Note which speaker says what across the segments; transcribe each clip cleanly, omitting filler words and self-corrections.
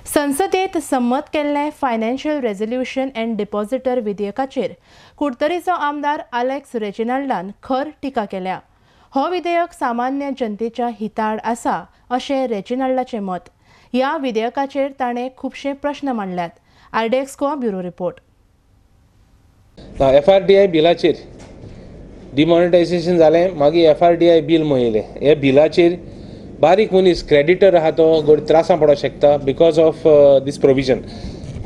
Speaker 1: संसदेत संमत केल्ले फायनान्शियल रेझोल्यूशन अँड डिपॉझिटर विधेयकाचेर कुडतरीचो आमदार अलेक्स रेजिनाल्डान खर टिका केल्या। हो विधेयक सामान्य जनतेच्या हिताड आसा अशें रेजिनाल्डाचें मत। ह्या विधेयकाचेर ताणें खुबशे प्रश्न मांडल्यात। RDX को ब्युरो रिपोर्ट।
Speaker 2: FRDI बिलाचेर डिमॉनिटायझेशन जालें, मागीर FRDI बिल मोयलें। हे बिलाचेर बारीक मनीस क्रेडिटर आहा तो त्रासां पडोंक शकता बिकॉज ऑफ दीस प्रोविजन।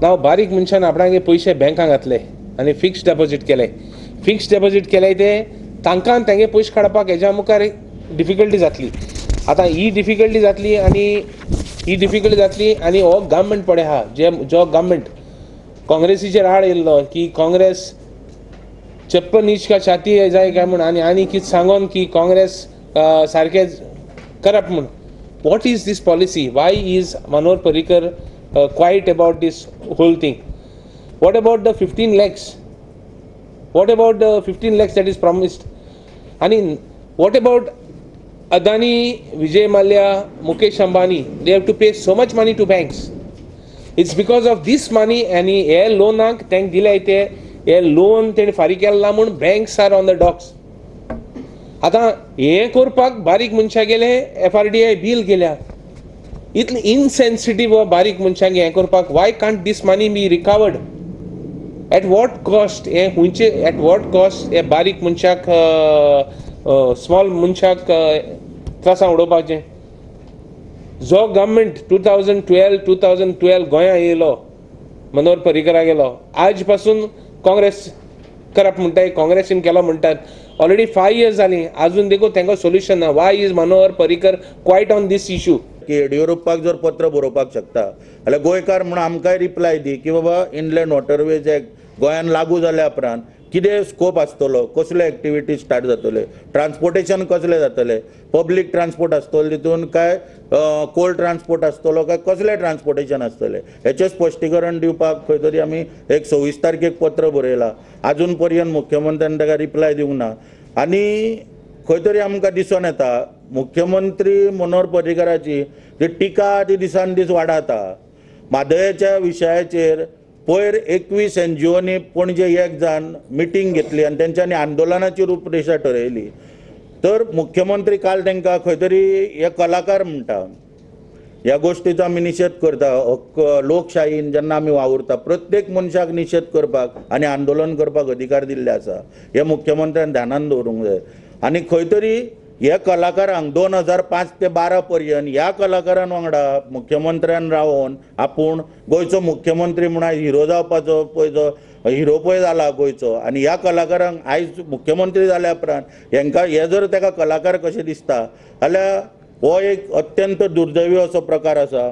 Speaker 2: नाव बारीक मनशान आपणागे पयशे बँकान घातले आनी फिक्स्ड डेपॉझिट केले। फिक्स्ड डेपॉझिट केले ते तांकां तेंगे पयशे काडपाक हेज्या मुखार डिफिकल्टी जातली। आतां ही डिफिकल्टी जातली आनी हो गव्हर्मेंट पळय आहा जो गव्हर्मेंट काँग्रेसीचेर आड येयल्लो की काँग्रेस चप्पल नीच का छाती जाय काय म्हण आनी कितें सांगोन की काँग्रेस सारके करप्ट म्हण। What is this policy? Why is Manohar Parrikar quite about this whole thing? What about the 15 lakhs? What about the 15 lakhs that is promised? And what about Adani, Vijay Mallya, Mukesh Ambani? They have to pay so much money to banks. It's because of this money and a loan thank dilaite a loan ten farikella mun banks are on the docks. आता हे करपाक बारीक मनशा गेले FRDI bill गेल्या। इतले insensitive बारीक मनशांक हे करपाक why can't this money be recovered? At what cost? At what cost? बारीक मनशाक स्मॉल मनशाक त्रासां उडोवपाचें। जो गव्हर्मेंट 2012 गोंया येयलो मनोहर पर्रीकरा गेलो, आज पासून काँग्रेस करप्ट म्हणटात, काँग्रेसीन केलो म्हणटात। ऑलरेडी 5 years जालीं, अजून देखून तांकां सोल्युशन ना। Why is Manohar Parrikar quite on this issue?
Speaker 3: की येडियुरप्पाक जर पत्र बरोवपाक शकता जाल्यार गोंयकार म्हणून आमकांय रिप्लाय दी की बाबा इनलँड वॉटरवेज एक्ट गोंयान लागू जाल्या उपरांत कितें स्कोप आसतलो, कसले एक्टिविटी स्टार्ट जातले, ट्रान्सपोर्टेशन कसले जातले, पब्लीक ट्रान्सपोर्ट आसतलो तितून काय कोल्ड ट्रान्सपोर्ट आसतलो काय कसले ट्रान्सपोर्टेशन आसतले, हेचें स्पश्टीकरण दिवपाक खंय तरी आमी एक 26 तारखेक पत्र बरयलां। आजून पर्यंत मुख्यमंत्र्यान ताका रिप्लाय दिवंक ना आनी खंय तरी आमकां दिसून येता मुख्यमंत्री मनोहर पर्रीकराची जी टिका ती दिसान दीस वाडता। म्हादयेच्या विशयाचेर पयर 21 NGOनी पणजे एक जावन मिटींग घेतली आनी तेंच्यांनी आंदोलनाची रूपरेषा ठरयली। तर मुख्यमंत्री काल तांकां खंय तरी हे कलाकार म्हणटा, ह्या गोष्टीचो आमी निशेध करता। लोकशायेन जेन्ना आमी वावुरता प्रत्येक मनशाक निशेध करपाक आनी आंदोलन करपाक अधिकार दिल्ले आसा, हे मुख्यमंत्र्यान ध्यानान दवरूंक जाय। आनी खंय तरी हे कलाकारांक 2005 ते 12 पर्यंत ह्या कलाकारां वांगडा मुख्यमंत्र्यान रावन आपूण गोंयचो मुख्यमंत्री म्हूण आयज हिरो जावपाचो पळय जो हिरो पळय जाला गोंयचो, आनी ह्या कलाकारांक आयज मुख्यमंत्री जाल्या उपरांत हेंकां हे जर ताका कलाकार कशें दिसता जाल्यार हो एक अत्यंत दुर्दैवी असो प्रकार आसा।